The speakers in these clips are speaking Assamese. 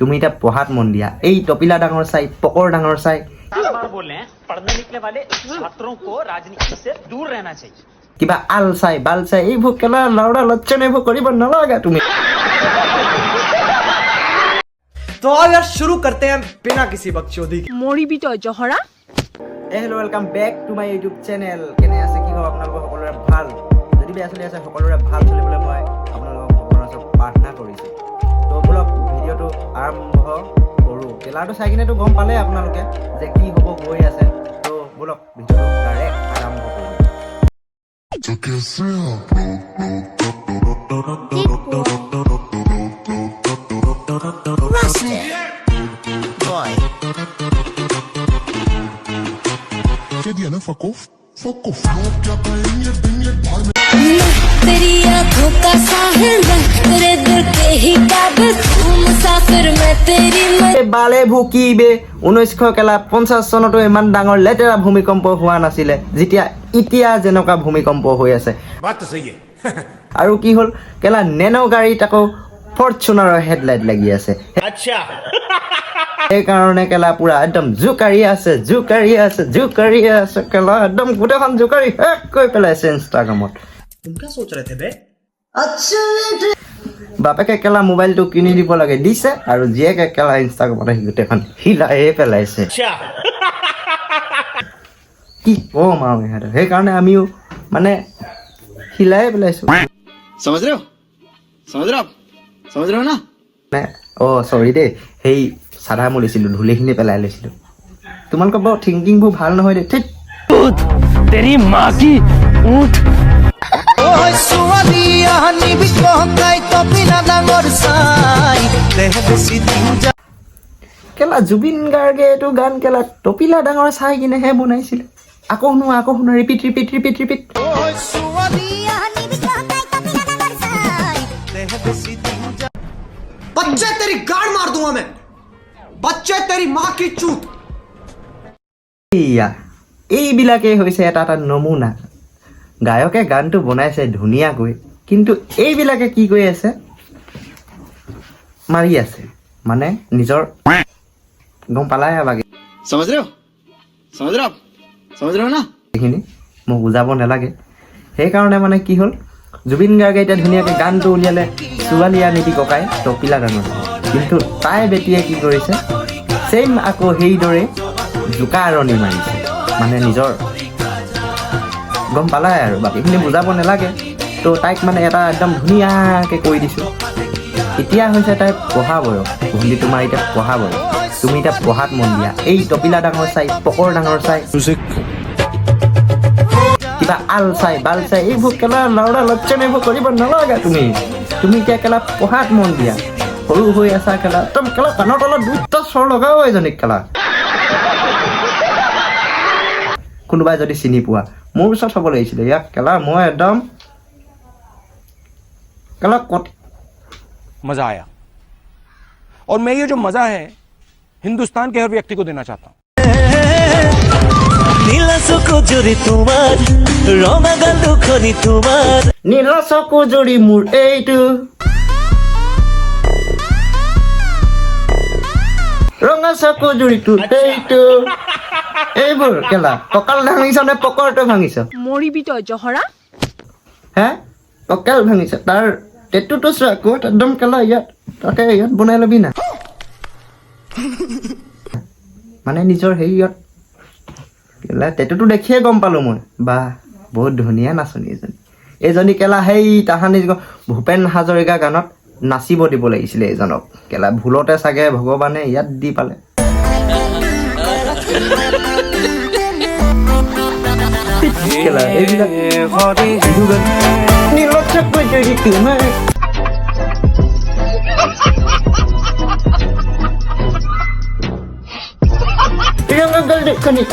তুমি এতিয়া পঢ়াত মন দিয়া এই টপিলা ডাঙৰ চাই পকৰ ডাঙৰ চাই কিবা আল চাই বাল চাই এইবোৰ কেলা লাউৰা লক্ষণ এইবোৰ কৰিব নালাগে তুমি तो आओ यार शुरू करते हैं बिना किसी बकचोदी के। মৰি বিতয় জহৰা hello' welcome back to my YouTube channel কেনে আছে কি খবৰ আপোনালোকৰ সকলোৰে ভাল যদি বেয়া চলি আছে সকলোৰে ভাল চলিবলৈ মই আপোনালোকক ভগৱানৰ ওচৰত প্ৰাৰ্থনা কৰিছোঁ তো বলক ভিডিঅ'টো আৰম্ভ কৰোঁ ট্ৰেইলাৰটো চাই কিনেতো গম পালে আপোনালোকে যে কি হ'ব গৈ আছে তো বলক ভিডিঅ'টো ডাইৰেক্ট আৰম্ভ কৰোঁ क्या दिया ना fuck off लो क्या कहेंगे दिन ये भार में तेरी आंखों का साहिल मैं तेरे दिल के ही काबिल तू मुसाफिर मैं तेरी বালে ভুকিবে 1950 চনতো ইমান ডাঙৰ লেতেৰা ভূমিকম্প হোৱা নাছিলে যেতিয়া এতিয়া যেনেকুৱা ভূমিকম্প হৈ আছে আৰু কি হ'ল কেলা নেনো গাড়ীত আকৌ ফৰ্চুনাৰৰ হেডলাইট লাগি আছে আচ্ছা সেইকাৰণে কেলা পুৰা একদম জুকাৰি আছে কেলা একদম গোটেইখন জুকাৰি শেষ কৰি পেলাইছে ইনষ্টাগ্ৰামত तुम क्या सोच रहे थे बे? বাপেকে কেলা মোবাইলটো কিনি দিব লাগে দিছে আৰু জীয়েকে কেলা ইনষ্টাগ্ৰামত আহি গোটেইখন হিলাই পেলাইছে কি কম আৰু ইহঁতে সেইকাৰণে আমিও মানে হিলাই পেলাইছো समझ रहे हो ना মানে চৰি দেই সেই চাদা মই লৈছিলোঁ ধূলিখিনি পেলাই লৈছিলোঁ তোমালোকৰ বাৰু থিংকিংবোৰ ভাল নহয় দেই ঠিক কেলা জুবিন গাৰ্গে এইটো গান কেলা টপিলা ডাঙৰ চাই কিনেহে বনাইছিলে আকৌ শুনো ৰিপিট बच्चे तेरी गाड़ मार दूंगा मैं बच्चे तेरी माँ की चूत এইবিলাকেই হৈছে এটা নমুনা গায়কে গানটো বনাইছে ধুনীয়াকৈ কিন্তু এইবিলাকে কি কৰি আছে মাৰি আছে মানে নিজৰ গম পালাই বাগে समझ रहे हो ना এইখিনি মোক বুজাব নালাগে সেইকাৰণে মানে কি হ'ল জুবিন গাৰ্গে এতিয়া ধুনীয়াকৈ গানটো উলিয়ালে ছোৱালী আনিবি ককাই টপিলা গানত কিন্তু তাই বেটিয়ে কি কৰিছে ছেইম আকৌ সেইদৰে জোকাৰণি মাৰিছে মানে নিজৰ গম পালাই আৰু বাকীখিনি বুজাব নালাগে তো তাইক মানে এটা একদম ধুনীয়াকৈ কৈ দিছোঁ এতিয়া হৈছে তাই পঢ়া বয়স ভণ্টি তোমাৰ এতিয়া পঢ়া বয়স তুমি এতিয়া পঢ়াত মন দিয়া এই টপিলা ডাঙৰ চাই পকৰ ডাঙৰ চাই কিবা আল চাই বাল চাই এইবোৰ কেলা লাউৰা লক্ষণ এইবোৰ কৰিব নালাগে তুমি এতিয়া কেলা পঢ়াত মন দিয়া সৰু হৈ আছা কেলা একদম কেলা কাণৰ তলত দুটা স্বৰ লগাও এজনীক কেলা কোনোবাই যদি চিনি পোৱা মোৰ ওচৰত হ'ব লাগিছিলে ইয়াক কেলা মই একদম কেলা मजा आया और मैं ये जो मजा है हिंदुस्तान के हर व्यक्ति को देना चाहता हूँ নীলা চকু জুৰি মোৰ এইটো ৰঙা চকু জুৰিটো এইটো এইবোৰ কেলা কঁকাল ভাঙিছ নে পকৰটো ভাঙিছ মৰি বিতয় জহৰা হে কঁকাল ভাঙিছ তাৰ টেটুটো চোৱা আকৌ একদম কেলা ইয়াত বনাই ল'বি না মানে নিজৰ হেৰিয়ত কেলা টেটুটো দেখিয়ে গম পালোঁ মই বাহ বহুত ধুনীয়া নাচনী এইজনী কেলা সেই তাহানি ভূপেন হাজৰিকা গানত নাচিব দিব লাগিছিলে এইজনক কেলা ভুলতে চাগে ভগৱানে ইয়াত দি পালে কেলা এইবিলাক নিলক্ষকৈ শিকো নাই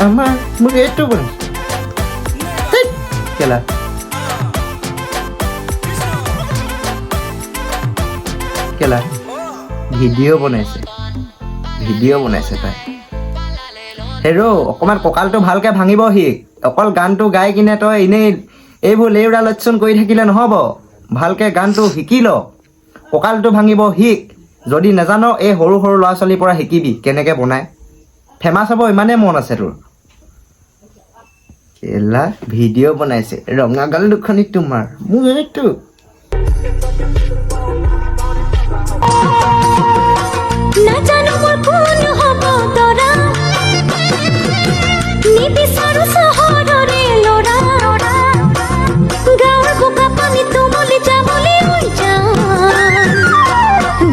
আমাৰ মোক এইটো বনাই কেলা কেলা ভিডিঅ' বনাইছে তাই হেৰ' অকণমান কঁকালটো ভালকৈ ভাঙিব শিক অকল গানটো গাই কিনে তই এনেই এইবোৰ লেউৰা লক্ষণ কৰি থাকিলে নহ'ব ভালকৈ গানটো শিকি ল কঁকালটো ভাঙিব শিক যদি নাজানো এই সৰু সৰু ল'ৰা ছোৱালীৰ পৰা শিকিবি কেনেকৈ বনায় ফেমাছ হ'ব ইমানেই মন আছে তোৰ কেলা ভিডিঅ' বনাইছে ৰঙাগাল দুখনি তোমাৰ মোৰ এইটো নাজানো মোৰ কোন হ'ব তৰা নিবিচাৰো চহৰৰে ল'ৰা গাঁৱৰ বোকা পানী তুমলি যাবলৈ হৈ যাওঁ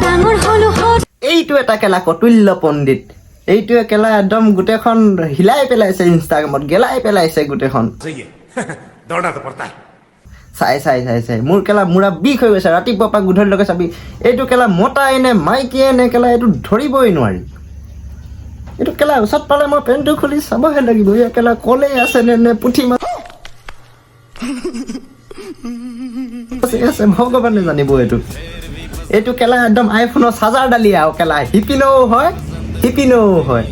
ডাঙৰ হলো এইটো এটা কেলা কতুল্য পণ্ডিত এইটোৱে কেলা একদম গোটেইখন হিলাই পেলাইছে ইনষ্টাগ্ৰামত গেলাই পেলাইছে গোটেইখন চাই মোৰ কেলা মূৰা বিষ হৈ গৈছে ৰাতিপুৱাৰ পৰা গধূলিলৈকে চাবি এইটো কেলা মতাই নে মাইকীয়ে নে কেলা এইটো ধৰিবই নোৱাৰি এইটো কেলা ওচৰত পালে মই পেণ্টটো খুলি চাবহে লাগিব এই কেলা কলেই আছে নে পুঠি মাছ আছে ভগৱানে জানিব এইটো কেলা একদম আইফোনৰ চাৰ্জাৰডালি আৰু কেলা শিপিনও হয়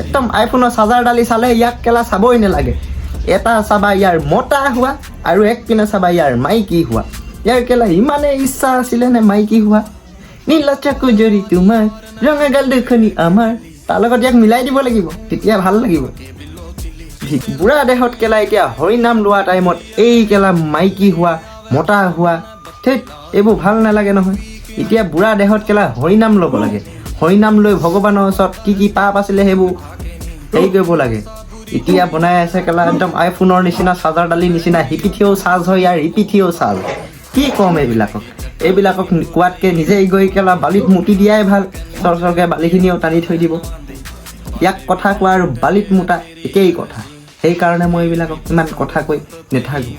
একদম আইফোনৰ চাৰ্জাৰডালি চালে ইয়াক কেলা চাবই নালাগে এটা চাবা ইয়াৰ মতা হোৱা আৰু এক পিনে চাবা ইয়াৰ মাইকী হোৱা ইয়াৰ কেলা ইমানে ইচ্ছা আছিলে নে মাইকী হোৱা নীলা চকু জৰি তোমাৰ ৰঙাগাল দুখনি আমাৰ তাৰ লগত ইয়াক মিলাই দিব লাগিব তেতিয়া ভাল লাগিব বুঢ়া দেহত কেলা এতিয়া হৰিনাম লোৱা টাইমত এই কেলা মাইকী হোৱা মতা হোৱা ঠিক এইবোৰ ভাল নালাগে নহয় এতিয়া বুঢ়া দেহত কেলা হৰিনাম ল'ব লাগে হৰিনাম লৈ ভগৱানৰ ওচৰত কি পাপ আছিলে সেইবোৰ হেৰি কৰিব লাগে এতিয়া বনাই আছে কেলা একদম আইফোনৰ নিচিনা চাৰ্জাৰডালিৰ নিচিনা হিপিঠিও চাৰ্জ হয় ইয়াৰ হিপিঠিও চাৰ্জ কি ক'ম এইবিলাকক কোৱাতকৈ নিজেই গৈ কেলা বালিত মুতি দিয়াই ভাল চৰচৰকৈ বালিখিনিও টানি থৈ দিব ইয়াক কথা কোৱা আৰু বালিত মুতা একেই কথা সেইকাৰণে মই এইবিলাকক ইমান কথা কৈ নাথাকোঁ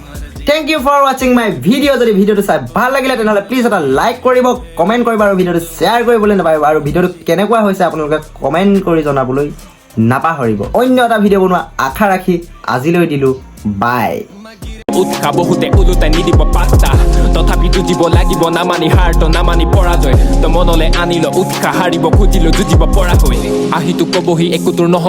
থেংক ইউ ফৰ ৱাচিং মাই ভিডিঅ' যদি ভিডিঅ'টো চাই ভাল লাগিলে তেনেহ'লে প্লিজ এটা লাইক কৰিব কমেণ্ট কৰিব আৰু ভিডিঅ'টো শ্বেয়াৰ কৰিবলৈ নাপাহৰিব আৰু ভিডিঅ'টো কেনেকুৱা হৈছে আপোনালোকে কমেণ্ট কৰি জনাবলৈ নাপাহৰিব অন্য এটা ভিডিঅ' বনোৱা আশা ৰাখি আজিলৈ দিলোঁ বাই উৎসাহ বহুতে ওলোটাই নিদিব পাত্তা তথাপি যুঁজিব লাগিব নামানি হাৰ্ট নামানি পৰাজয় তো মনলৈ আনিল উৎসাহ হাৰিব খুজিলো যুঁজিব পৰাকৈ আহিতো কবহি একোটোৰ নহ'ব